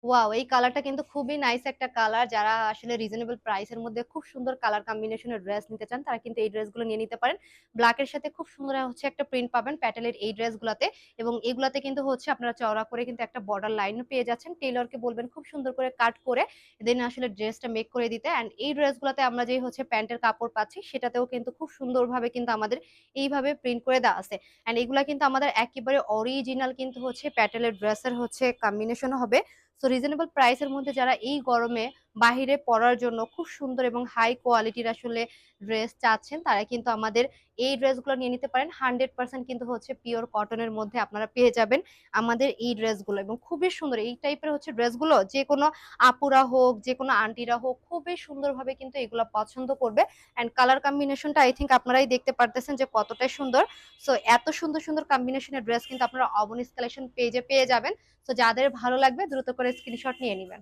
Wow! এই কালারটা কিন্তু খুবই নাইস একটা কালার। যারা আসলে রিজনেবল প্রাইস এর মধ্যে খুব সুন্দর কালার কম্বিনেশন এর ড্রেস নিতে চান, তারা কিন্তু এই ড্রেসগুলো নিয়ে নিতে পারেন। ব্লাক এর সাথে খুব সুন্দর হচ্ছে একটা প্রিন্ট পাবেন প্যাটেলের এই ড্রেসগুলাতে, এবং এগুলাতে কিন্তু হচ্ছে আপনারা চওড়া করে কিন্তু একটা বর্ডার লাইনও পেয়ে যাচ্ছেন। টেইলরকে বলবেন খুব সুন্দর করে কাট করে দেন আসলে ড্রেসটা মেক করে দিতে। অ্যান্ড এই ড্রেসগুলাতে আমরা যেই হচ্ছে প্যান্টের কাপড় পাচ্ছি, সেটাতেও কিন্তু খুব সুন্দরভাবে কিন্তু আমাদের এইভাবে প্রিন্ট করে দেওয়া আছে। অ্যান্ড এগুলা কিন্তু আমাদের একেবারে অরিজিনাল কিন্তু হচ্ছে প্যাটেলের ড্রেসের হচ্ছে কম্বিনেশন হবে। সো রিজনেবল প্রাইস এর মধ্যে যারা এই গরমে বাহিরে পরার জন্য খুব সুন্দর এবং হাই কোয়ালিটির আসলে ড্রেস চাচ্ছেন, তারা কিন্তু আমাদের এই ড্রেসগুলো নিয়ে নিতে পারেন। 100% কিন্তু হচ্ছে পিওর কটনের মধ্যে আপনারা পেয়ে যাবেন আমাদের এই ড্রেসগুলো, এবং খুবই সুন্দর এই টাইপের হচ্ছে ড্রেসগুলো যে কোনো আপুরা হোক, যে কোনো আন্টিরা হোক, খুবই সুন্দরভাবে কিন্তু এগুলো পছন্দ করবে। অ্যান্ড কালার কম্বিনেশনটা আই থিঙ্ক আপনারাই দেখতে পারতেছেন যে কতটাই সুন্দর। সো এত সুন্দর সুন্দর কম্বিনেশনের ড্রেস কিন্তু আপনারা অবনীস কালেকশন পেজে পেয়ে যাবেন। তো যাদের ভালো লাগবে দ্রুত করে স্ক্রিনশট নিয়ে নিবেন।